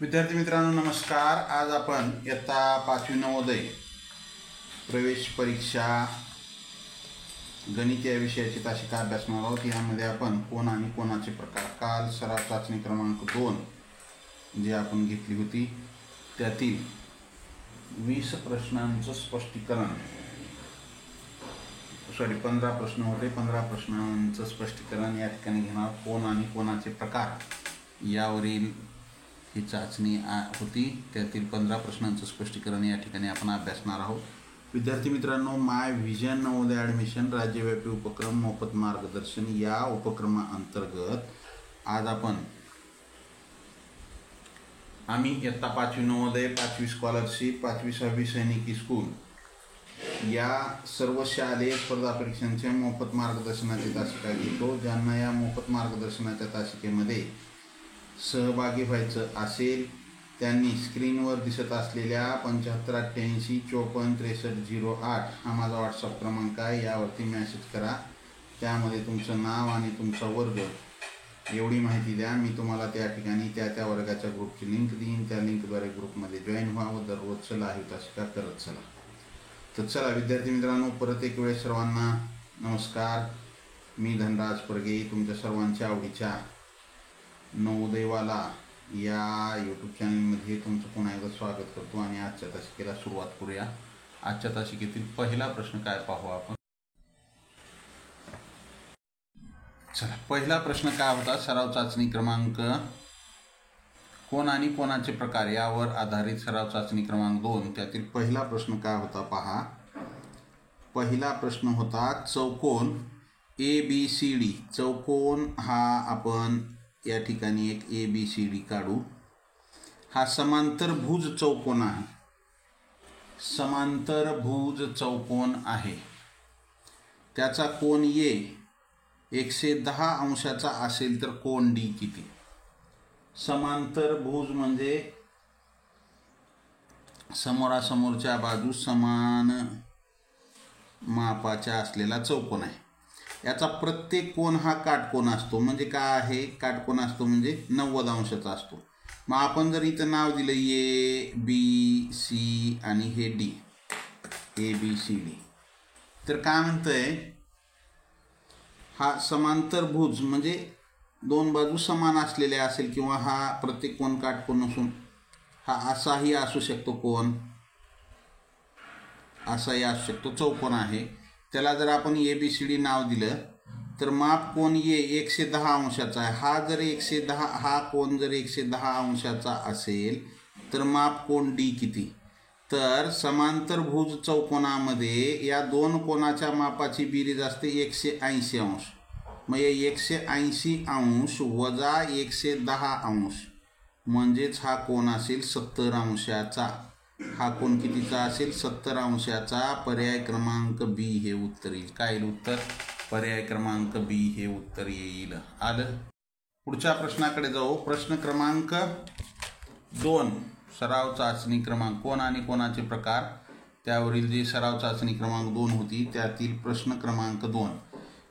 विद्यार्थी मित्रांनो नमस्कार। आज आपण इयत्ता 5वी नवोदय प्रवेश परीक्षा गणित या विषयाची तासिका अभ्यासणार आहोत। यामध्ये आपण कोण आणि कोणाचे प्रकार, काल सराव चाचणी क्रमांक 2 जी आपण घेतली होती त्यातील 20 प्रश्नांचं स्पष्टीकरण, 15 प्रश्न होते, 15 प्रश्नांचं स्पष्टीकरण या ठिकाणी घेणार। कोण आणि कोणाचे प्रकार यावरील ही चाचणी होती, त्यातील 15 प्रश्नांचं स्पष्टीकरण या ठिकाणी आपण अभ्यासणार आहोत। विद्यार्थी मित्रांनो, माय विजन नवोदय ॲडमिशन राज्यव्यापी उपक्रम मोफत मार्गदर्शन या उपक्रमाअंतर्गत आज आम्ही इयत्ता 5वी नवोदय, 5वी स्कॉलरशिप, 5वी 6वी सैनिकी स्कूल या सर्व शालेय स्पर्धा परीक्षांचे मोफत मार्गदर्शनाची तासिका घेतो। ज्यांना या मोफत मार्गदर्शनाच्या तासिकेमध्ये सहभागी व्हायचं असेल त्यांनी स्क्रीनवर दिसत असलेल्या 7588546308 हा माझा व्हॉट्सअप क्रमांक आहे, यावरती मेसेज करा। त्यामध्ये तुमचं नाव आणि तुमचा वर्ग एवढी माहिती द्या। मी तुम्हाला त्या ठिकाणी त्या वर्गाच्या ग्रुपची लिंक देईन। त्या लिंकद्वारे ग्रुपमध्ये जॉईन व्हावं। दररोजचं लाईव्ह तासिका करत चला। तर चला विद्यार्थी मित्रांनो, परत एक वेळेस सर्वांना नमस्कार। मी धनराज परगे तुमच्या सर्वांच्या आवडीच्या नवोदयवाला या यूट्यूब चॅनलमध्ये तुमचं पुन्हा एकदा स्वागत करतो आणि आजच्या तासिकेला सुरुवात करूया। आजच्या तासिकेतील पहिला प्रश्न काय पाहू आपण। चला, पहिला प्रश्न काय होता? सराव चाचणी क्रमांक कोण आणि कोणाचे प्रकार यावर आधारित सराव चाचणी क्रमांक 2 त्यातील पहिला प्रश्न काय होता पहा। पहिला प्रश्न होता चौकोन ABCD। चौकोन हा आपण या ठिकाणी एक ABCD काढू। हा समांतरभुज चौकोन आहे, समांतरभुज चौकोन आहे। त्याचा कोन A 110 अंशाचा असेल तर कोन D किती? समांतरभुज म्हणजे समोरासमोरच्या बाजू समान मापाच्या असलेला चौकोन आहे। याचा प्रत्येक कोन हा काटकोन असतो। म्हणजे काय आहे? काटकोन असतो म्हणजे 90 अंशाचा असतो। मग आपण जर इथं नाव दिलं ABC आणि हे D, ABCD, तर काय म्हणतंय? हा समांतरभुज म्हणजे दोन बाजू समान असलेल्या असेल किंवा हा प्रत्येक कोन काटकोन नसून हा असाही असू शकतो, कोन असाही असू शकतो, चौकोन आहे। त्याला जर आपण ABCD नाव दिलं तर माप कोन A 110 अंशाचा आहे। हा जर 110 हा कोन जर 110 अंशाचा असेल तर माप कोन D किती? तर समांतरभुज चौकोनामध्ये या दोन कोनाच्या मापाची बेरीज असते 180 अंश। मग 180 अंश वजा 110 अंश म्हणजेच हा कोन असेल 70 अंशाचा। हा कोन कितीचा असेल? 70 अंशाचा। पर्याय क्रमांक B हे उत्तर येईल। काय येईल उत्तर? पर्याय क्रमांक B हे उत्तर येईल। आलं? पुढच्या प्रश्नाकडे जाऊ। प्रश्न क्रमांक 2 सराव चाचणी क्रमांक कोण आणि कोणाचे प्रकार त्यावरील जे सराव चाचणी क्रमांक 2 होती त्यातील प्रश्न क्रमांक 2।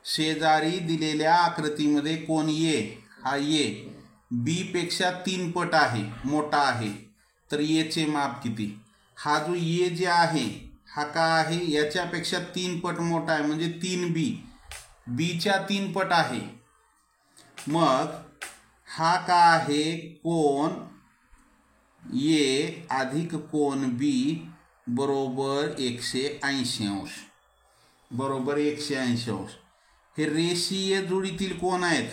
शेजारी दिलेल्या आकृतीमध्ये कोन A हा A B पेक्षा 3 पट आहे, मोठा आहे, तर A चे माप किती? हा जो A जे आहे हा काय आहे? याच्यापेक्षा 3 पट मोठा आहे म्हणजे 3B, B च्या 3 पट आहे। मग हा काय आहे? कोन A अधिक कोन B बरोबर 180 अंश, बरोबर 180 अंश। हे रेषीय जोडीतील कोन आहेत।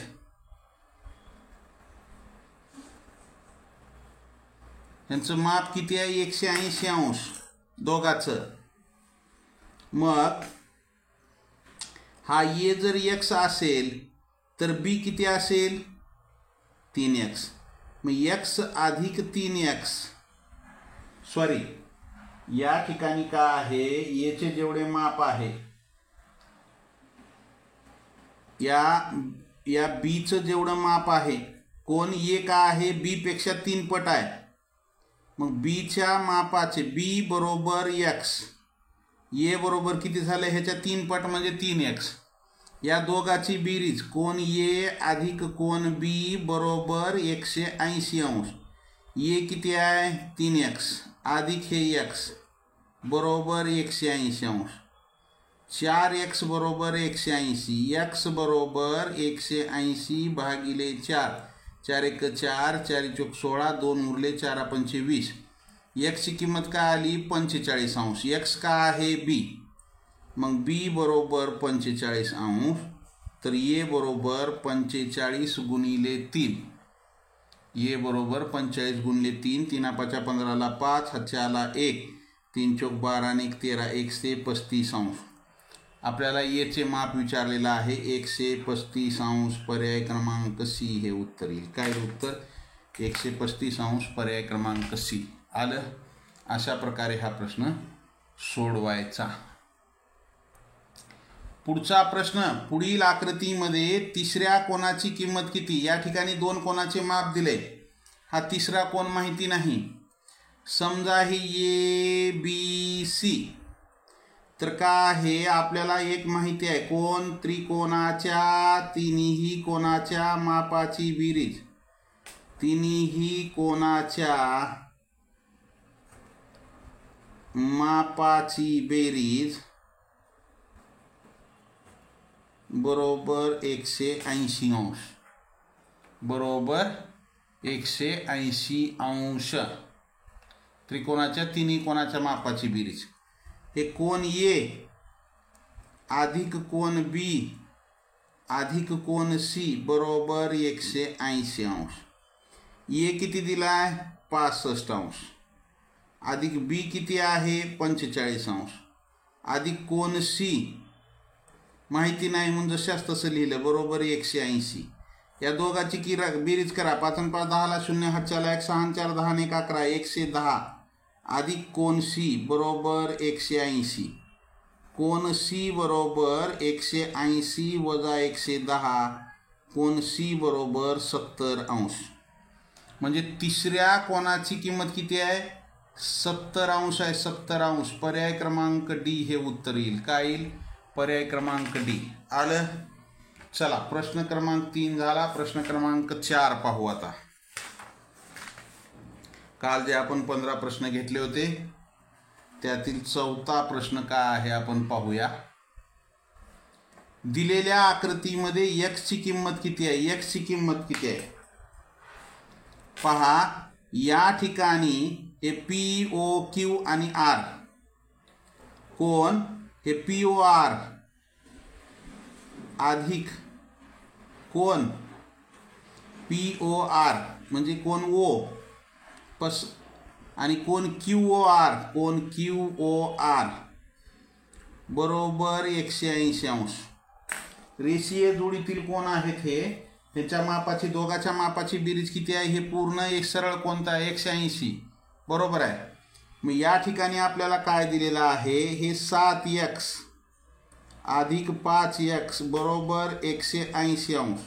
यांचं माप किती आहे? 180 अंश दोघाचं। मग हा A जर x असेल तर B किती असेल? 3x। मग x अधिक 3x, सॉरी या ठिकाणी काय आहे? A चे जेवढे माप आहे या B चं जेवढं माप आहे, कोन A काय आहे? B पेक्षा 3 पट आहे। मग B च्या मापाचे B बरोबर x, A बरोबर किती झालं? ह्याच्या 3 पट म्हणजे 3x। या दोघाची बेरीज कोन A अधिक कोन B बरोबर 180 अंश। ये किती आहे 3x अधिक हे x बरोबर 180 अंश. 4x बरोबर 180. x बरोबर 180 भागिले 4. 4 1 4, 4 चौक 16, 2 उरले 4 पंचे 20. x ची किंमत काय आली 45 अंश. x का आहे b. मग b बरोबर 45 अंश. तर ये बरोबर 45 गुणिले 3. ये बरोबर 45 गुणिले 3. 3 5 15 5, हातच्याला 1, 3 चौक 12 आणि 13, 135 अंश. आपल्याला येचे माप विचारलेलं आहे 135 अंश. पर्याय क्रमांक सी हे उत्तर येईल. काय उत्तर 135 अंश पर्याय क्रमांक सी आलं. अशा प्रकारे हा प्रश्न सोडवायचा. पुढचा प्रश्न, पुढील आकृतीमध्ये तिसऱ्या कोनाची किंमत किती. या ठिकाणी 2 कोनाचे माप दिले. हा तिसरा कोन माहिती नाही. समजा ही ए बी सी. तर का आहे आपल्याला एक माहिती आहे, कोन त्रिकोणाच्या तिन्ही कोनाच्या मापाची बेरीज. तिन्ही कोनाच्या मापाची बेरीज बरोबर 180 अंश. बरोबर 180 अंश. त्रिकोणाच्या तिन्ही कोनाच्या मापाची बेरीज. हे कोन ए अधिक कोन बी अधिक कोन सी बरोबर 180 अंश. ए किती दिला आहे 65 अंश. अधिक बी किती आहे 45 अंश. अधिक कोन सी माहिती नाही म्हणून जशाच तसं लिहिलं बरोबर 180. या दोघाची बेरीज करा. 5 आणि 5 10 ला 0, हातच्याला 1, 6 आणि 4 10 आणि 1 11, 110 अधिक कोन सी बरोबर 180. कोन सी बरोबर 180 वजा 110. कोन सी बरोबर 70 अंश. म्हणजे तिसऱ्या कोनाची किंमत किती आहे 70 अंश आहे. 70 अंश. पर्याय क्रमांक डी हे उत्तर येईल. काय येईल पर्याय क्रमांक डी आलं. चला प्रश्न क्रमांक 3 झाला. प्रश्न क्रमांक 4 पाहू आता. काल जे आपण 15 प्रश्न घेतले होते त्यातील 4था प्रश्न काय आहे आपण पाहूया. दिलेल्या आकृतीमध्ये x ची किंमत किती आहे. x ची किंमत किती आहे पहा. या ठिकाणी हे पी ओ क्यू आणि आर कोण हे पी ओ आर अधिक कोण पी ओ आर म्हणजे कोण ओ पस आणि कोण क्यू ओ आर कोण क्यू ओ आर बरोबर 180 अंश. रेषीय जोडीतील कोण आहेत हे त्याच्या मापाची दोघाच्या मापाची बेरीज किती आहे. हे पूर्ण एक सरळ कोणता आहे 180 बरोबर आहे. मग या ठिकाणी आपल्याला काय दिलेलं आहे हे 7x अधिक 5x बरोबर 180 अंश.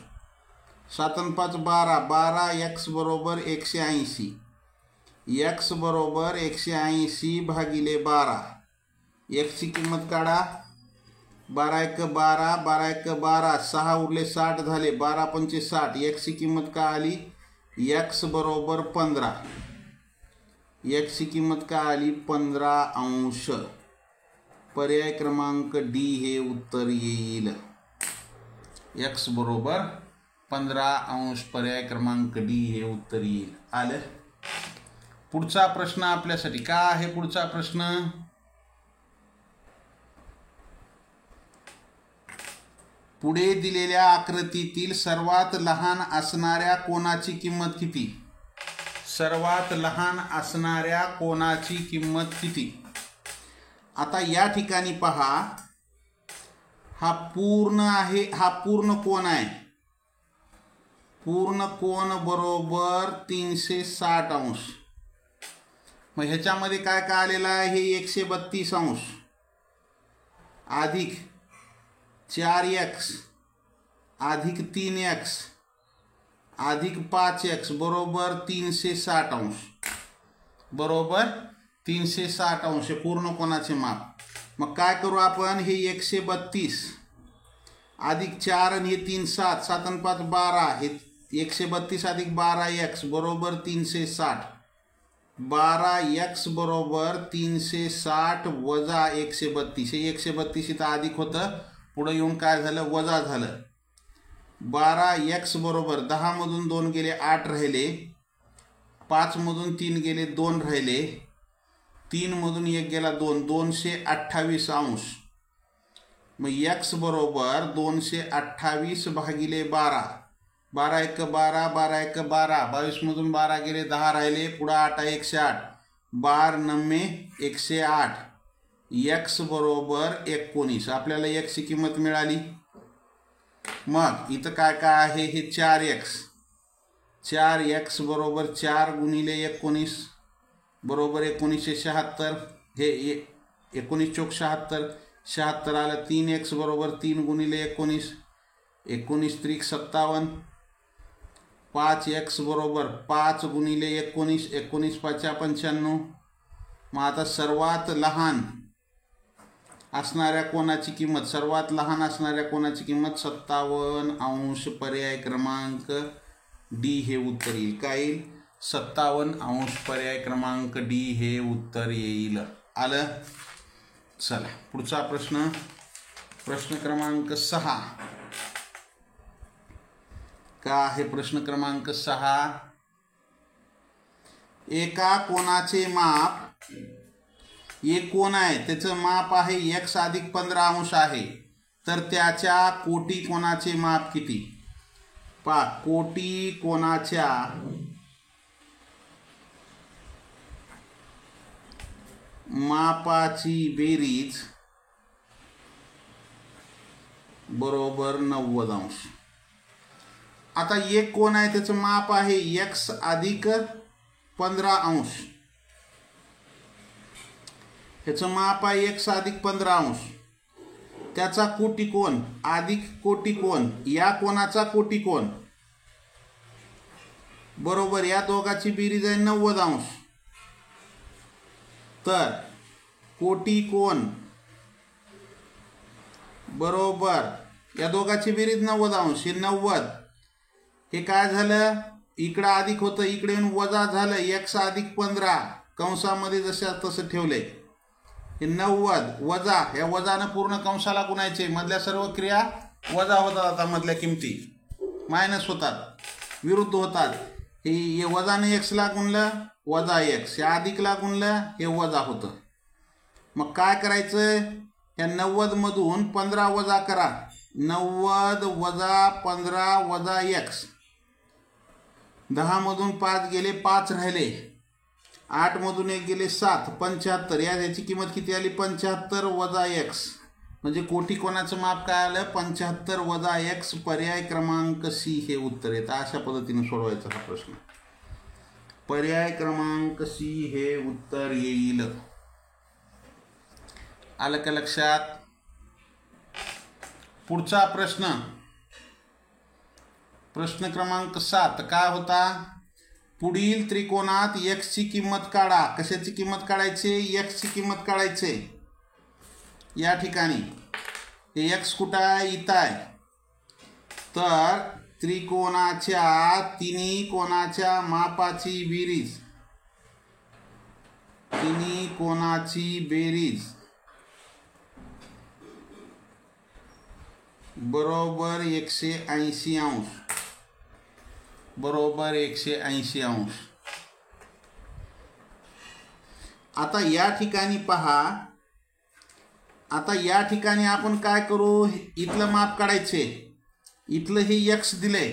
7 आणि 5 12, 12x बरोबर 180. x बरोबर 180 भागिले 12. x ची किंमत काढा. 12 1 12, 12 1 12, 6 उरले 60 झाले. 12 पंचे 60. x ची किंमत काय आली x बरोबर 15. x ची किंमत काय आली 15 अंश. पर्याय क्रमांक डी हे उत्तर येईल. x बरोबर 15 अंश. पर्याय क्रमांक डी हे उत्तर येईल. आलं. पुढचा प्रश्न आपल्यासाठी काय आहे. पुढचा प्रश्न पुढे दिलेल्या आकृतीतील सर्वात लहान असणाऱ्या कोनाची किंमत किती. सर्वात लहान असणाऱ्या कोनाची किंमत किती. आता या ठिकाणी पहा हा पूर्ण आहे. हा पूर्ण कोन आहे. पूर्ण कोन बरोबर 360 अंश. मग ह्याच्यामध्ये काय काय आलेलं आहे हे 132 अंश अधिक 4x अधिक 3x अधिक 5x बरोबर 360 अंश. बरोबर 360 अंश पूर्ण कोनाचे माप. मग काय करू आपण हे 132 अधिक 4 आणि हे 3 7, 7 आणि 5 12 हे 132 अधिक 12x बरोबर 360. 12x बरोबर 360 वजा 132. हे 132 इथं अधिक होतं, पुढे येऊन काय झालं, वजा झालं. 12x बरोबर 10 मधून 2 गेले 8 राहिले, 5 मधून 3 गेले 2 राहिले, 3 मधून 1 गेला 2, 228 अंश. मग x बरोबर 228 भागिले 12, 12 1 12, 12 1 12, 22 मधून 12 गेले 10 राहिले, पुढे 8 108, 12 9 108. x बरोबर 19. आपल्याला x ची किंमत मिळाली. मग इथं काय काय आहे, हे 4x. 4x बरोबर 4 गुणिले 19 बरोबर 1976. हे 19 चौक 76, 76 आलं. 3x बरोबर 3 गुणिले 19, 19 त्रिक 57. 5x बरोबर 5 गुणिले 19, 19 पाचा 95. मग आता सर्वात लहान असणाऱ्या कोणाची किंमत, सर्वात लहान असणाऱ्या कोणाची किंमत 57 अंश. पर्याय क्रमांक डी हे उत्तर येईल. काय येईल, 57 अंश. पर्याय क्रमांक डी हे उत्तर येईल. आलं. चला पुढचा प्रश्न, प्रश्न क्रमांक 6. का आहे प्रश्न क्रमांक 6. एका कोणाचे माप, एक कोण आहे त्याचं माप आहे x अधिक 15 अंश आहे, तर त्याच्या कोटी कोणाचे माप किती. पहा, कोटी कोणाच्या मापाची बेरीज बरोबर 90 अंश. आता एक कोण आहे त्याचं माप आहे x अधिक 15 अंश, ह्याचं माप आहे x अधिक 15 अंश. त्याचा कोटी कोण अधिक कोटी कोण, या कोणाचा कोटी कोण बरोबर या दोघाची बेरीज आहे 90 अंश. तर कोटी कोण बरोबर या दोघाची बेरीज 90 अंश. हे 90, हे काय झालं, इकडं अधिक होतं, इकडे येऊन वजा झालं. x अधिक 15 कंसामध्ये जसं तसं ठेवलंय. हे 90 वजा, या वजानं पूर्ण कंसाला गुणायचे. मधल्या सर्व क्रिया वजा होतात, आता मधल्या किमती मायनस होतात, विरुद्ध होतात. हे वजाने एक्सला गुणलं वजा x, या अधिकला गुणलं हे वजा होतं. मग काय करायचं, या 90 मधून 15 वजा करा. 90 वजा 15 वजा x. 10 मधून 5 गेले 5 राहिले, 8 मधून 1 गेले 7, 75. याची किंमत किती आली, 75 वजा x. म्हणजे कोटी कोणाचं माप काय आलं, 75 वजा x. पर्याय क्रमांक सी हे उत्तर येतं. अशा पद्धतीने सोडवायचा हा प्रश्न. पर्याय क्रमांक सी हे उत्तर येईल. आलं का लक्षात. पुढचा प्रश्न, प्रश्न क्रमांक 7 काय होता, पुढील त्रिकोणात x ची किंमत काढा. कशाची किंमत काढायची, x ची किंमत काढायची. या ठिकाणी हे x कुठं आहे, इथं आहे. तर त्रिकोणाच्या तिन्ही कोणाच्या मापाची बेरीज, तिन्ही कोणाची बेरीज बरोबर 180 अंश, बरोबर 180 अंश. आता या ठिकाणी पहा, आता या ठिकाणी आपण काय करू, इथलं माप काढायचे. इथलं हे x दिले,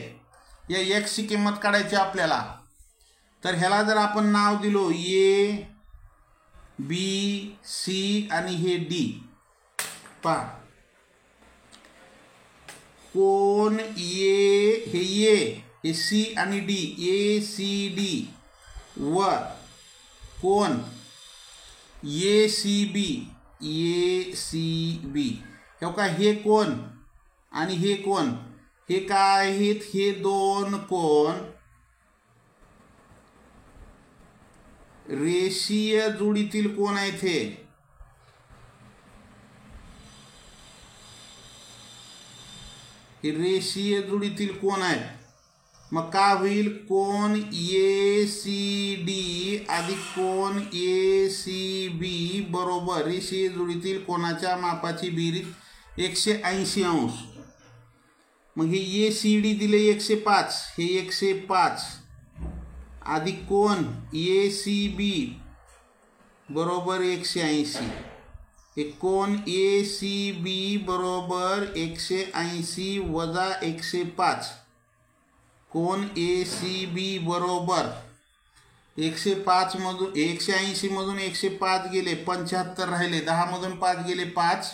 या x ची किंमत काढायची आपल्याला. तर ह्याला जर आपण नाव दिलो A B C आणि हे D. पहा, कोण A हे C आणि D, ACD व कोण ACB, हे का, हे कोण आणि हे कोण, हे काय आहेत, हे दोन कोण रेषीय जोडीतील कोण आहेत. हे रेषीय जोडीतील कोण आहेत. मग का होईल, कोन ACD अधिक कोन ACB बरोबर रेषीय जोडीतील कोनाच्या मापाची बेरीज 180 अंश. मग हे ACD दिले 105, हे 105 अधिक कोन ACB बरोबर 180. हे कोन ACB बरोबर 180 वजा 105. कोन ACB बरोबर 105 मधून 180 मधून 105 गेले 75 राहिले, 10 मधून 5 गेले 5,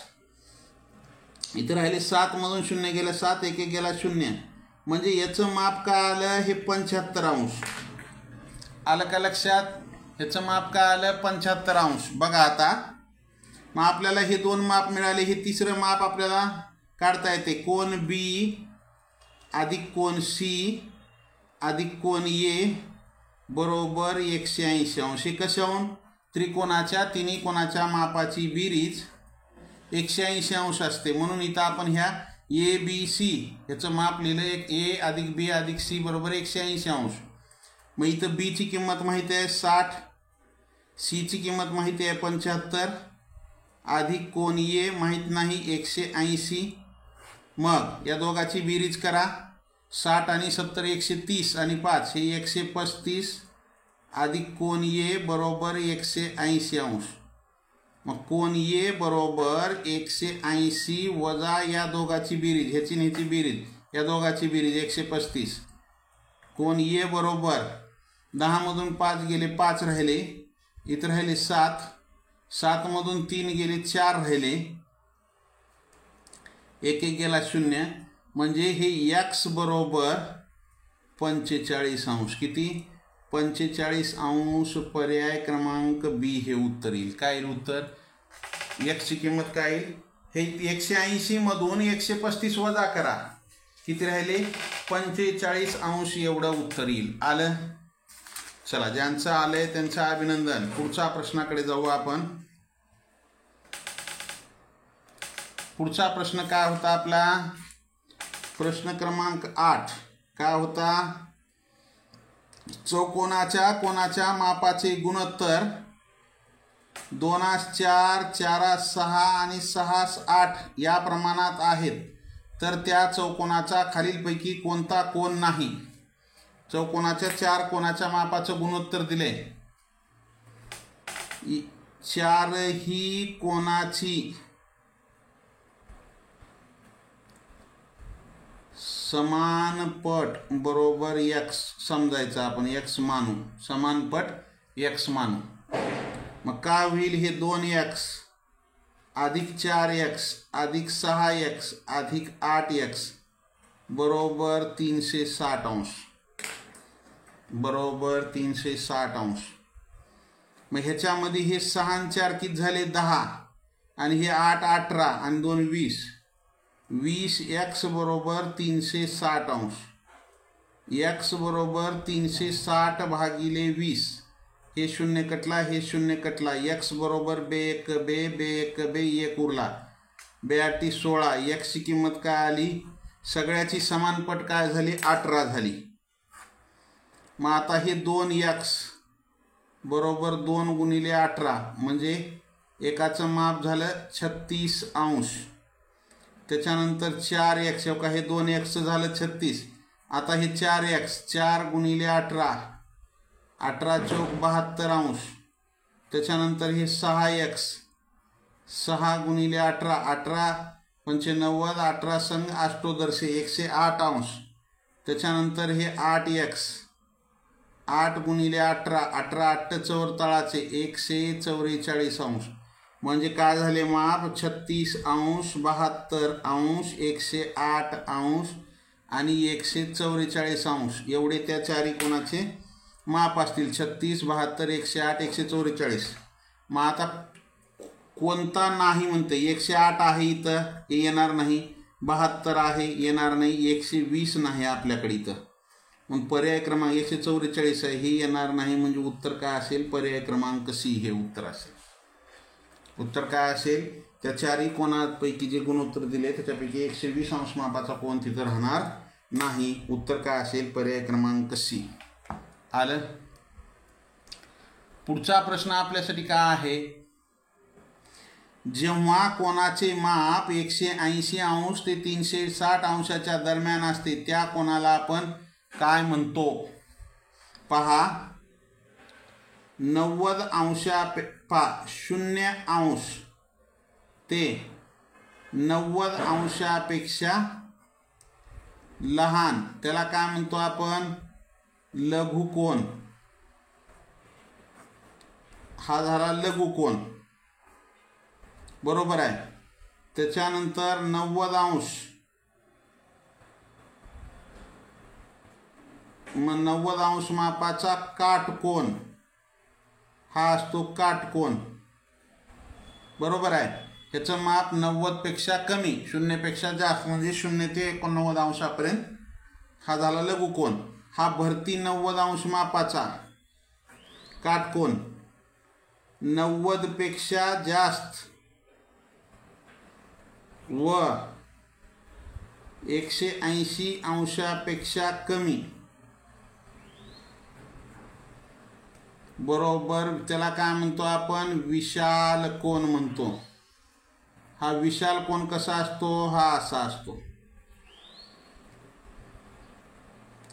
इथे राहिले 7 मधून 0 गेला 7, 1 गेला 0. म्हणजे याचं माप काय आलं, हे 75 अंश आलं का लक्षात. याचं माप काय आलं, 75 अंश. बघा आता मग आपल्याला हे दोन माप मिळाले. हे तिसरं माप आपल्याला काढता येते, कोन B अधिक कोन C अधिक कोन A बरोबर 180 अंश. हे कशाहून, त्रिकोणाच्या तिन्ही कोणाच्या मापाची बेरीज 180 अंश असते. म्हणून इथं आपण ह्या ABC याचं माप लिहिलं, एक A अधिक B अधिक C बरोबर 180 अंश. मग इथं B ची किंमत माहिती आहे 60, C ची किंमत माहिती आहे 75 अधिक कोन A माहीत नाही 180. मग या दोघाची बेरीज करा, 60 आणि 70 130 आणि 5 हे 135 अधिक कोन A बरोबर 180 अंश. मग कोन A बरोबर 180 वजा या दोघाची बेरीज, ह्याची ह्याची बेरीज, या दोघाची बेरीज 135. कोन A बरोबर 10 मधून 5 गेले 5 राहिले, इथं राहिले 7, 7 मधून 3 गेले 4 राहिले, 1 गेला 0. म्हणजे हे x बरोबर 45 अंश. किती, 45 अंश. पर्याय क्रमांक B हे उत्तर येईल. काय येईल उत्तर, x ची किंमत काय येईल, हे 180 मधून 135 वजा करा, किती राहिले 45 अंश एवढं उत्तर येईल. आलं. चला, ज्यांचं आलंय त्यांचं अभिनंदन. पुढच्या प्रश्नाकडे जाऊ आपण. पुढचा प्रश्न काय होता आपला, प्रश्न क्रमांक 8 काय होता, चौकोनाच्या कोनाच्या मापाचे गुणोत्तर 2:4, 4:6 आणि 6:8 या प्रमाणात आहेत, तर त्या चौकोनाचा खालीलपैकी कोणता कोन नाही. चौकोनाच्या 4 कोनाच्या मापाचं गुणोत्तर दिले, 4ही कोनाची समानपट बरोबर x समजायचं आपण, x मानू, समानपट x मानू. मग काय होईल, हे 2x अधिक 4x अधिक 6x अधिक 8x बरोबर 360 अंश, बरोबर 360 अंश. मग ह्याच्यामध्ये हे 6 आणि 4 किती झाले 10, आणि हे 8 18 आणि 2 20, 20x बरोबर 360 अंश. x बरोबर 360 भागिले 20, हे 0 कटला, हे 0 कटला, x बरोबर बे 1 1 उरला, 2 16. x ची किंमत काय आली, सगळ्याची समानपट काय झाली 18 झाली. मग आता हे 2x बरोबर 2 गुणिले 18 म्हणजे एकाचं माप झालं 36 अंश. त्याच्यानंतर 4x, का हे 2x झालं 36. आता हे 4x, 4 गुणिले 18, 18 चौक 72 अंश. त्याच्यानंतर हे 6x, 6 गुणिले 18, 18 95, 18 संग अष्टोदर्शे 108 अंश. त्याच्यानंतर हे 8x, 8 गुणिले 18, 18 8 चौर तळाचे 144 अंश. म्हणजे काय झाले माप 36 अंश, 72 अंश, 108 अंश आणि 144 अंश एवढे त्या चारी कोणाचे माप असतील. 36, 72, 108, 144. मग आता कोणता नाही म्हणते, 108 आहे इथं, हे येणार नाही. 72 आहे, येणार नाही. 120 नाही आपल्याकडे इथं. मग पर्याय क्रमांक 144 आहे, हे येणार नाही. म्हणजे उत्तर काय असेल, पर्याय क्रमांक C हे उत्तर असेल. उत्तर काय असेल, त्या चारही कोणापैकी जे गुणोत्तर दिले त्याच्यापैकी 120 अंश मापाचा कोन तिथं राहणार नाही. उत्तर काय असेल? पर्याय क्रमांक सी. आलं. पुढचा प्रश्न आपल्यासाठी काय आहे? जेव्हा कोनाचे माप 180 अंश ते 360 अंशाच्या दरम्यान असते त्या कोनाला आपण काय म्हणतो? पहा, 90 0 अंश ते 90 अंशापेक्षा लहान त्याला काय म्हणतो आपण? लघुकोन. हा झाला लघुकोन, बरोबर आहे. त्याच्यानंतर 90 अंश, मग 90 अंश मापाचा काटकोन हा असतो काटकोन, बरोबर आहे. ह्याचं माप 90 पेक्षा कमी, 0 पेक्षा जास्त, म्हणजे 0 ते 89 अंशापर्यंत हा झाला लघुकोन. हा भरती 90 अंश मापाचा काटकोन 90 पेक्षा जास्त व 180 अंशापेक्षा कमी, बरोबर, त्याला काय म्हणतो आपण? विशाल कोन म्हणतो. हा विशाल कोन कसा असतो? हा असा असतो.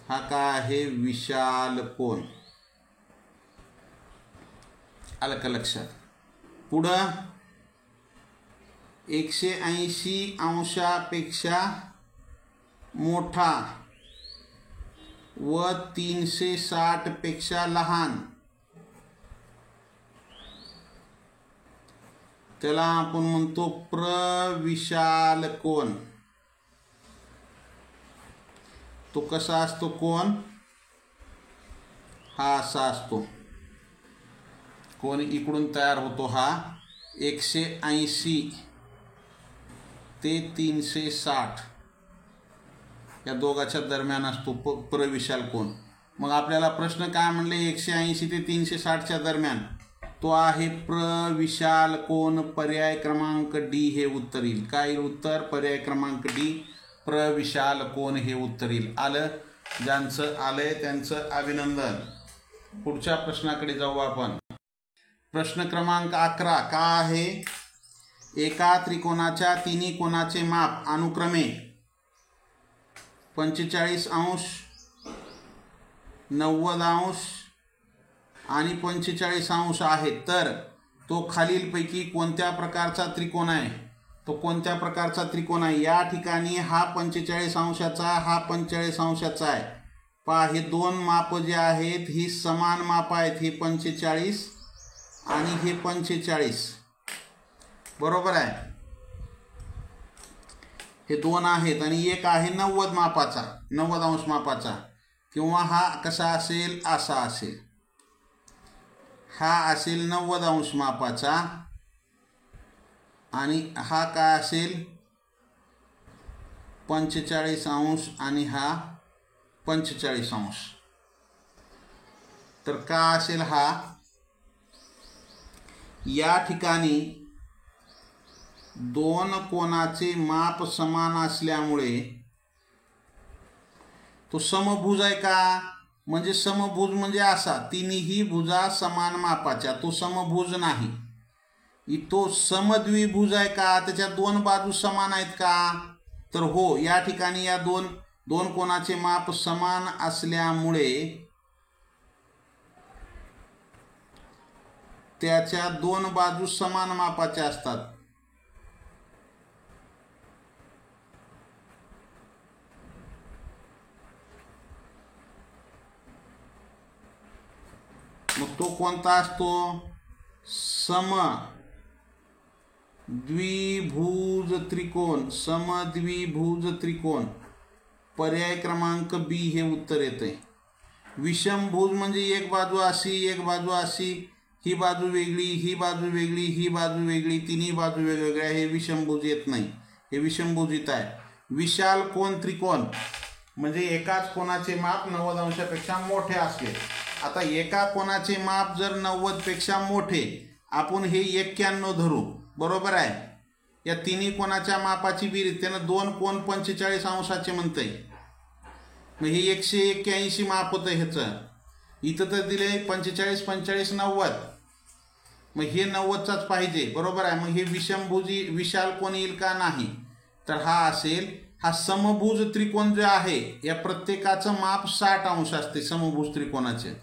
हा काय आहे? विशाल कोन. आलं का लक्षात? पुढं 180 अंशापेक्षा मोठा व 360 पेक्षा लहान त्याला आपण म्हणतो प्रविशाल कोन. तो कसा असतो कोन? हा असा असतो. कोन इकडून तयार होतो हा 180 ते 360 या दोघांच्या दरम्यान असतो प्रविशाल कोन. मग आपल्याला प्रश्न काय म्हणले? 180 ते 360च्या दरम्यान तो आहे प्रविशाल कोन. पर्याय क्रमांक डी हे उत्तर येईल. काय उत्तर? पर्याय क्रमांक डी, प्रविशाल कोन हे उत्तर येईल. आलं. ज्यांचं आलंय त्यांचं अभिनंदन. पुढच्या प्रश्नाकडे जाऊ आपण. प्रश्न क्रमांक 11 का आहे? एका त्रिकोणाच्या तिन्ही कोनाचे माप अनुक्रमे 45 अंश, 90 अंश आणि 45 अंश आहे, तर तो खालीलपैकी कोणत्या प्रकारचा त्रिकोण आहे? तो कोणत्या प्रकारचा त्रिकोण आहे? या ठिकाणी हा 45 अंशाचा, हा 45 अंशाचा आहे. पहा, हे दोन माप जे आहेत ही समान माप आहेत. हे 45 आणि हे 45, बरोबर आहे. हे दोन आहेत आणि एक आहे 90 मापाचा, 90 अंश मापाचा. किंवा हा कसा असेल? असा असेल. हा असेल 90 अंश मापाचा आणि हा काय असेल? 45 अंश आणि हा 45 अंश. तर का असेल हा? या ठिकाणी दोन कोनाचे माप समान असल्यामुळे तो समभुज आहे का? म्हणजे समभुज म्हणजे असा, तिन्ही भुजा समान मापाच्या, तो समभुज नाही. तो समद्विभुज आहे का? त्याच्या दोन बाजू समान आहेत का? तर हो. या ठिकाणी या दोन कोनाचे माप समान असल्यामुळे त्याच्या दोन बाजू समान मापाच्या असतात. मग तो कोणता असतो? समद्विभुज त्रिकोण. समद्विभुज त्रिकोण. पर्याय क्रमांक बी हे उत्तर येते. विषमभुज म्हणजे एक बाजू अशी, एक बाजू अशी, ही बाजू वेगळी, ही बाजू वेगळी, ही बाजू वेगळी, तिन्ही बाजू वेगवेगळ्या. हे विषमभुज येत नाही. हे विषमभुज येत आहे. विशाल कोन त्रिकोण म्हणजे एकाच कोनाचे माप 90 अंशापेक्षा मोठे असले. आता एका कोनाचे माप जर 90 पेक्षा मोठे, आपण हे 91 धरू, बरोबर आहे. या तिन्ही कोनाच्या मापाची बेरीज, त्यानं दोन कोन 45 अंशाचे म्हणतंय. मग हे 181 माप होतं ह्याचं. इथं तर दिले 45 45 90. मग हे 90चाच पाहिजे, बरोबर आहे. मग हे विषमभुजी विशाल कोण येईल का नाही, तर हा असेल. हा समभुज त्रिकोण जे आहे या प्रत्येकाचं माप 60 अंश असते समभुज त्रिकोणाचे.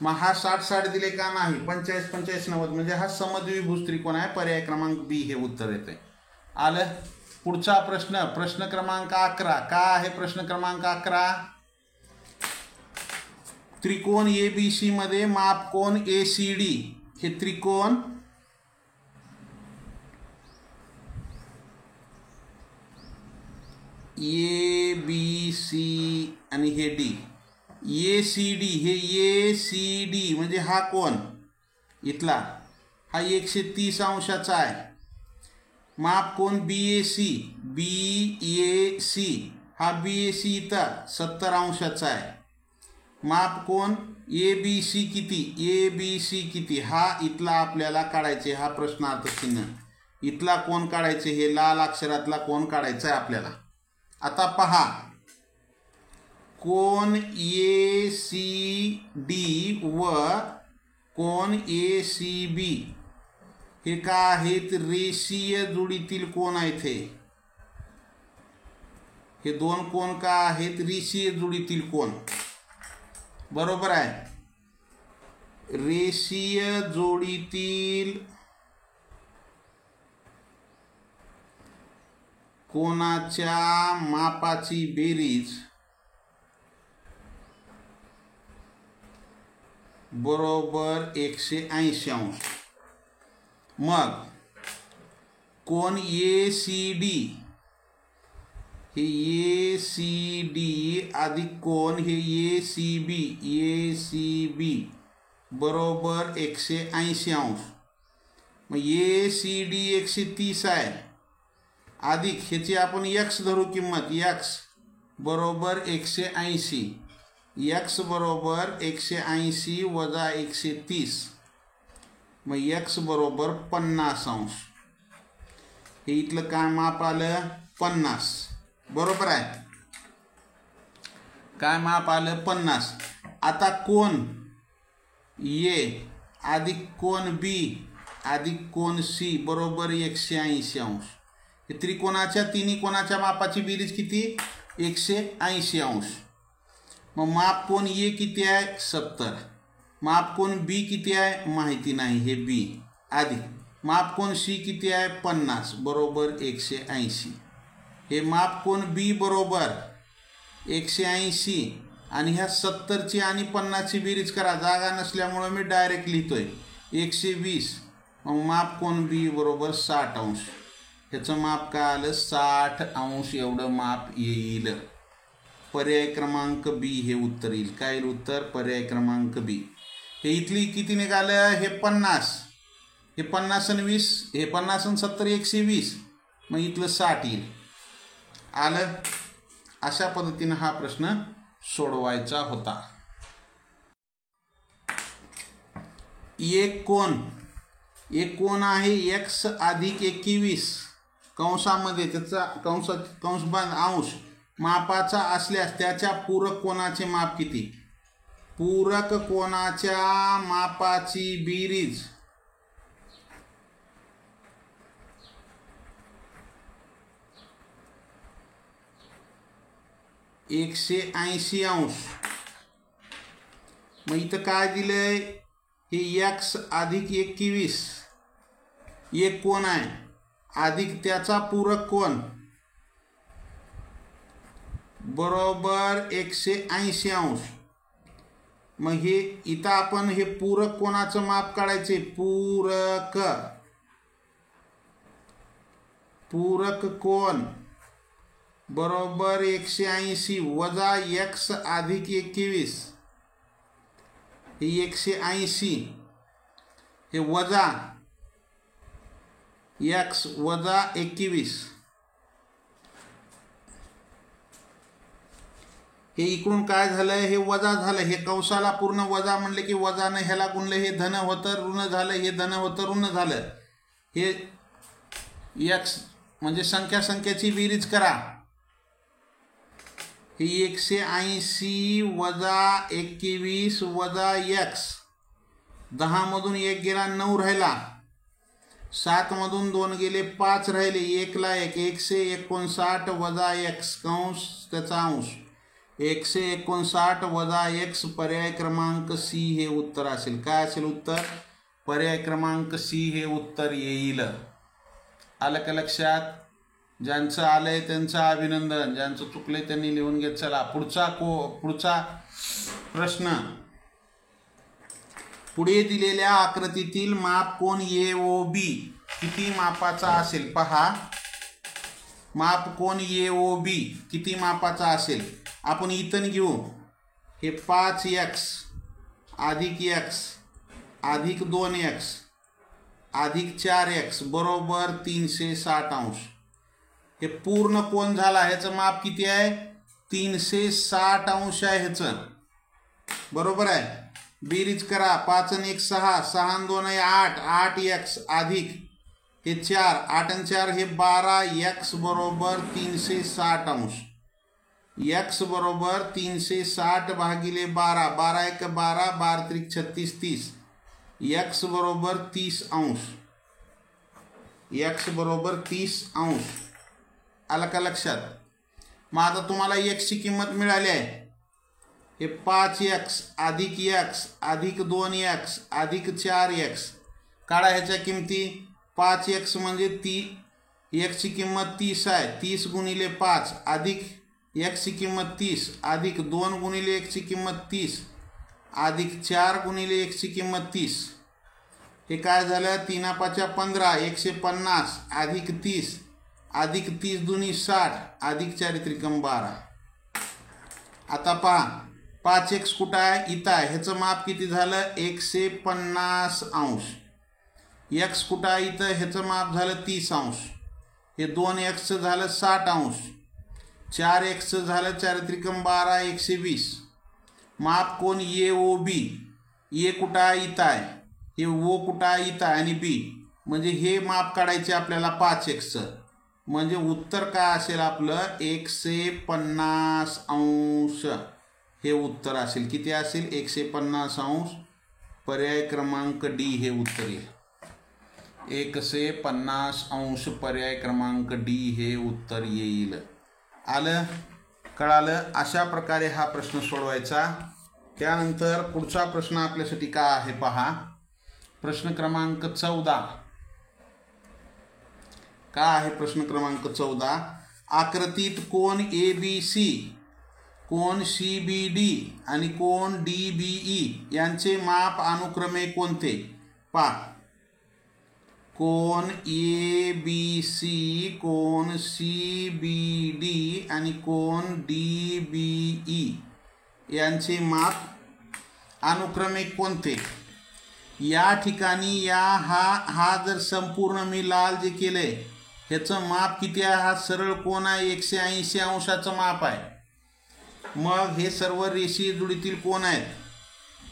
मग हा 60 60 दिले का नाही, 45 45 90 म्हणजे हा समद्विभुज त्रिकोण आहे. पर्याय क्रमांक बी हे उत्तर येते. आलं. पुढचा प्रश्न, प्रश्न क्रमांक 11. का आहे प्रश्न क्रमांक 11? त्रिकोण एबीसी मध्ये माप कोण एसीडी. हे त्रिकोण ए बी सी आणि हे डी. एसीडी हे एसीडी म्हणजे हा कोण इथला हा 130 अंशाचा आहे. माप कोण बीएसी. बीएसी हा बीएसी इथं 70 अंशाचा आहे. माप कोण एबीसी किती. एबीसी किती हा इथला आपल्याला काढायचे. हा प्रश्नार्थ चिन्ह इथला कोण काढायचे, हे लाल अक्षरातला कोण काढायचा आहे आपल्याला. आता पहा, कोण एसीडी व कोण एसीबी हे का आहेत, रेषीय जोडीतील कोण आहेत. हे दोन कोण का आहेत, रेषीय जोडीतील कोण. बरोबर आहे. रेषीय जोडीतील कोणाच्या मापाची बेरीज बरोबर 180 अंश. मग कोण एसीडी हे एसीडी अधिक कोण हे एसीबी. एसीबी बरोबर 180 अंश. मग एसीडी 130 आहे अधिक ह्याची आपण एक्स धरू किंमत. एक्स बरोबर 180. एक्स बरोबर 180 वजा 130. मग एक्स बरोबर 50 अंश. हे इथलं काय माप आलं 50. बरोबर आहे. काय माप आलं 50. आता कोण ए अधिक कोण बी अधिक कोण सी बरोबर 180 अंश. हे त्रिकोणाच्या तिन्ही कोणाच्या मापाची बेरीज किती 180 अंश. मग माप कोण ए किती आहे 70. माप कोण बी किती आहे माहिती नाही हे बी अधिक माप कोण सी किती आहे 50 बरोबर 180. हे माप कोण बी बरोबर 180 आणि ह्या 70ची आणि 50ची बेरीज करा. जागा नसल्यामुळे मी डायरेक्ट लिहितोय 120. मग माप कोण बी बरोबर 60 अंश. ह्याचं माप काय आलं 60 अंश एवढं माप येईल. पर्याय क्रमांक बी हे उत्तर येईल. काय येईल उत्तर पर्याय क्रमांक बी. हे इथली किती निघालं हे 50. हे 50 आणि 20 हे 50 आणि 70 120. मग इथलं 60 येईल. आलं. अशा पद्धतीने हा प्रश्न सोडवायचा होता. एक कोण आहे x अधिक 21 कंसामध्ये त्याचा कंसबंद अंश मापाचा असल्यास त्याच्या पूरक कोणाचे माप किती. पूरक कोणाच्या मापाची बेरीज (180 अंश). मग इथं काय दिलंय हे x अधिक 21 एक कोण आहे अधिक त्याचा पूरक कोण बरोबर 180 अंश. मग हे इथं आपण हे पूरक कोणाचं माप काढायचे. पूरक कोण बरोबर 180 वजा x अधिक 21 हे 180 हे वजा x वजा 21 हे इकडून काय झालं हे वजा झालं. हे कंसाला पूर्ण वजा म्हणले की वजाने ह्याला गुणले हे धन होतं ऋण झालं. हे धन होतं ऋण झालं. हे x म्हणजे संख्याची बेरीज करा. हे 180 वजा 21 वजा x, 10 मधून 1 गेला 9 राहिला, 7 मधून 2 गेले 5 राहिले, 1 ला 1, 159 वजा x कंस त्याचा अंश, 159 वजा x, पर्याय क्रमांक सी हे उत्तर असेल. काय असेल उत्तर? पर्याय क्रमांक सी हे उत्तर येईल. आलं का लक्षात? ज्यांचं आलंय त्यांचं अभिनंदन, ज्यांचं चुकलंय त्यांनी लिहून घेत चला. पुढचा प्रश्न. पुढे दिलेल्या आकृतीतील माप कोन AOB किती मापाचा असेल? पहा, माप कोन AOB किती मापाचा असेल? आपण इथं घेऊ. हे 5x अधिक x अधिक 2x अधिक 4x बरोबर 360 अंश. हे पूर्ण कोन झाला. ह्याचं माप किती आहे? 360 अंश आहे ह्याचं. बरोबर आहे. बेरीज करा. 5 आणि 1 6, 6 आणि 2 8, 8x अधिक हे 4, 8 आणि 4 हे 12, x बरोबर 360 अंश. x बरोबर 360 भागिले 12, 12 1 12, 12 त्रिक 36 30, x बरोबर 30 अंश. x बरोबर 30 अंश. आलं का लक्षात? मग आता तुम्हाला x ची किंमत मिळाली आहे. हे 5x अधिक x अधिक 2x अधिक 4x काढा ह्याच्या किमती. 5x म्हणजे x ची किंमत 30 आहे. 30 गुणिले 5 अधिक x ची किंमत 30 अधिक 2 गुणिले x ची किंमत 30 अधिक 4 गुणिले x ची किंमत 30. हे काय झालं? 3 5 15, 150 अधिक 30 अधिक 30 दुनी 60 अधिक 4 त्रिकम 12. आता पहा 5x कुठं आहे? इथं आहे. ह्याचं माप किती झालं? 150 अंश. x कुठं आहे? इथं. ह्याचं माप झालं 30 अंश. हे 2x झालं 60 अंश. 4x झालं 4 त्रिकम 12 120. माप कोन AOB. A कुठं आहे? इथं आहे. हे O कुठं आहे? इथं आहे. आणि B म्हणजे हे माप काढायचे आपल्याला 5x. म्हणजे उत्तर काय असेल आपलं? 150 अंश हे उत्तर असेल. किती असेल? 150 अंश. पर्याय क्रमांक डी हे उत्तर येईल. 150 अंश पर्याय क्रमांक डी हे उत्तर येईल. आलं? कळालं? अशा प्रकारे हा प्रश्न सोडवायचा. त्यानंतर पुढचा प्रश्न आपल्यासाठी काय आहे पहा. प्रश्न क्रमांक 14. काय आहे प्रश्न क्रमांक 14? आकृतीत कोन ABC, कोन CBD आणि कोन DBE यांचे माप अनुक्रमे कोणते? पहा. कोन ABC, कोन CBD आणि कोन DBE यांचे माप अनुक्रमे कोणते? या ठिकाणी हा जर संपूर्ण मी लाल जे केलंय ह्याचं माप किती आहे? हा सरळ कोन आहे. 180 अंशाचं माप आहे. मग हे सर्व रेषीय जुडीतील कोन आहेत.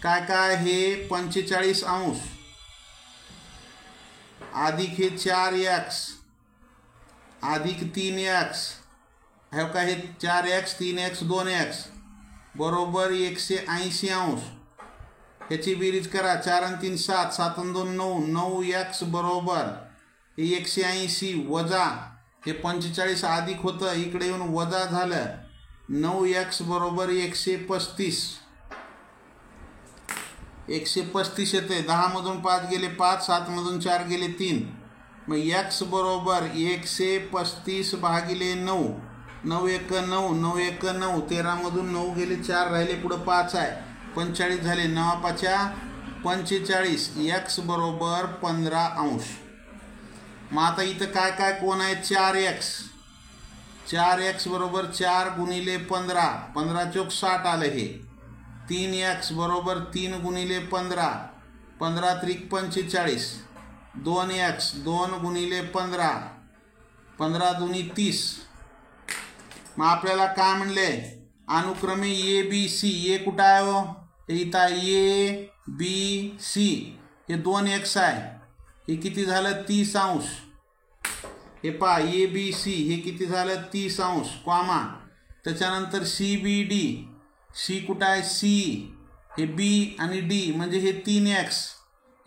काय काय? हे 45 अंश अधिक हे 4x अधिक 3x, हे का हे 4x 3x 2x बरोबर 180 अंश. ह्याची बेरीज करा. 4 आणि 3 7, 7 आणि 2 9, 9x बरोबर हे 180 वजा हे 45 अधिक होतं, इकडे येऊन वजा झालं. 9x बरोबर 135. 135 येते. 10 मधून 5 गेले 5, 7 मधून 4 गेले 3. मग x बरोबर 135 भागिले 9, 9 1 9, 9 1 9, 13 मधून 9 गेले 4 राहिले, पुढं 5 आहे, 45 झाले. 9 5 45. x बरोबर 15 अंश. मग आता इथं काय काय कोण आहे? 4x. 4x बरोबर 4 गुणिले 15, 15 चौक 60 आलं हे. 3x बरोबर 3 गुणिले 15, 15 त्रिक 45. 2x 2 गुणिले 15, 15 दुनी 30. मग आपल्याला काय म्हणले? अनुक्रमे ABC. ए कुठं आहे हो? इथं ABC. हे 2x आहे. हे किती झालं? 30 अंश. हे पहा ABC हे किती झालं? 30 अंश कॉमा त्याच्यानंतर CBD, सी कुठं आहे, सी हे बी आणि डी म्हणजे हे 3x,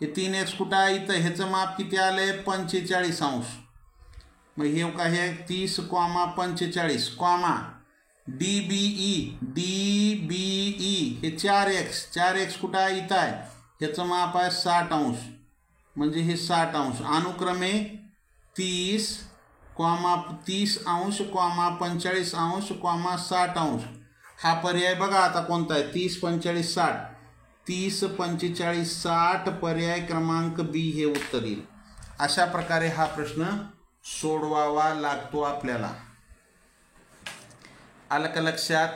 हे 3x कुठं आहे इथं, ह्याचं माप किती आलंय 45 अंश. मग हे काय आहे 30,45 कॉमा DBE, हे 4x कुठं आहे इथं आहे, ह्याचं माप आहे 60 अंश म्हणजे हे 60 अंश. अनुक्रमे 30 अंश, 45 अंश, 60 अंश. हा पर्याय बघा आता कोणता आहे, 30, 45, 60. 30, 45, 60 पर्याय क्रमांक बी हे उत्तर येईल. अशा प्रकारे हा प्रश्न सोडवावा लागतो आपल्याला. आलं का लक्षात?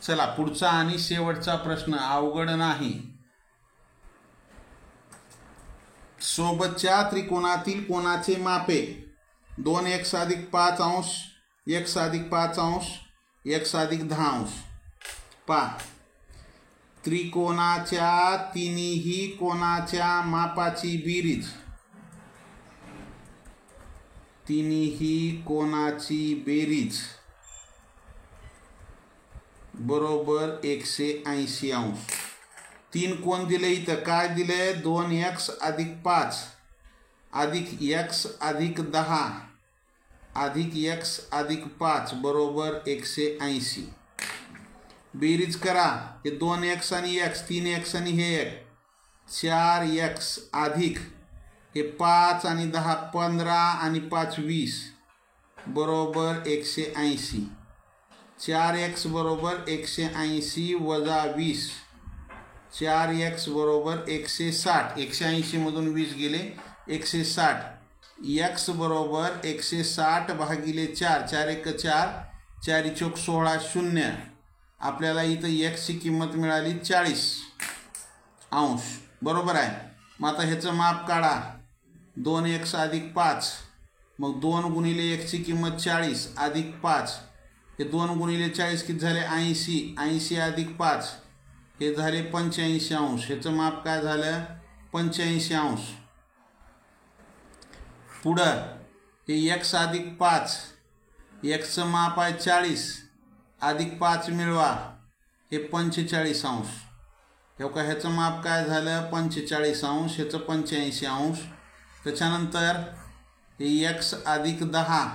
चला पुढचा आणि शेवटचा प्रश्न अवघड नाही. सोबतच्या त्रिकोणातील कोणाचे मापे 2x अधिक 5 अंश, x अधिक 5 अंश, x अधिक 10 अंश. पहा, त्रिकोणाच्या तिन्ही कोणाच्या मापाची बेरीज, तिन्ही कोणाची बेरीज बरोबर 180 अंश. 3 कोण दिले इथं, काय दिले 2x अधिक 5 अधिक x अधिक 10 अधिक x अधिक 5 बरोबर 180. बेरीज करा, हे 2x आणि x, 3x आणि हे 1, 4x अधिक हे 5 आणि 10 15 आणि 5 20 बरोबर 180. 4x बरोबर 180 वजा 20, 4x बरोबर 160. 180 मधून 20 गेले 160. x बरोबर 160 भागिले 4, 4 1 4, 4 चौक 16 0. आपल्याला इथं x ची किंमत मिळाली 40 अंश बरोबर आहे. मग आता ह्याचं माप काढा, 2x अधिक 5, मग 2 गुणिले x ची किंमत 40 अधिक 5, हे 2 गुणिले 40 किती झाले 80, 80 अधिक 5 हे झाले 85 अंश. ह्याचं माप काय झालं 85 अंश. पुढं हे x अधिक 5, xचं माप आहे 40 अधिक 5 मिळवा हे 45 अंश. ह्याचं माप काय झालं 45 अंश, ह्याचं 85 अंश. त्याच्यानंतर हे x अधिक 10,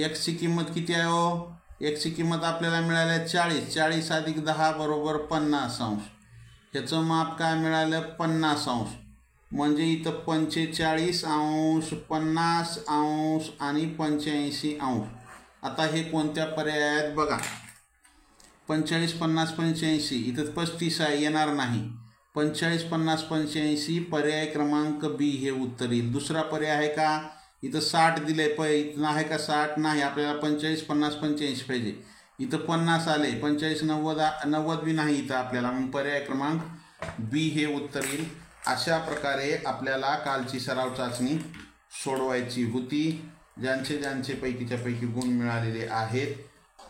x ची किंमत किती आहे हो, x ची किंमत आपल्याला मिळाली 40, 40 अधिक 10 बरोबर 50 अंश. ह्याचं माप काय मिळालं 50 अंश. म्हणजे इथं 45 अंश, 50 अंश आणि 85 अंश. आता हे कोणत्या पर्यायात बघा, 45 50 85 इथं 35 आहे येणार नाही. 45 50 85 पर्याय क्रमांक बी हे उत्तर येईल. दुसरा पर्याय आहे का, इथं 60 दिले इथं आहे का 60 नाही, आपल्याला 45 50 85 पाहिजे. इथं 50 आले, 45 90 बी नाही इथं आपल्याला, मग पर्याय क्रमांक बी हे उत्तर येईल. अशा प्रकारे आपल्याला कालची सराव चाचणी सोडवायची होती. ज्यांचे पैकीच्या पैकी गुण मिळालेले आहेत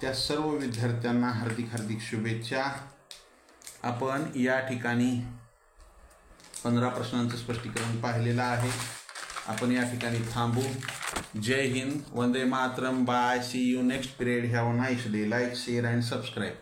त्या सर्व विद्यार्थ्यांना हार्दिक शुभेच्छा. आपण या ठिकाणी 15 प्रश्नांचं स्पष्टीकरण पाहिलेलं आहे. आपण या ठिकाणी थांबू. जय हिंद, वंदे मातरम, bye, see you next period. Have a nice day. Like, share and subscribe.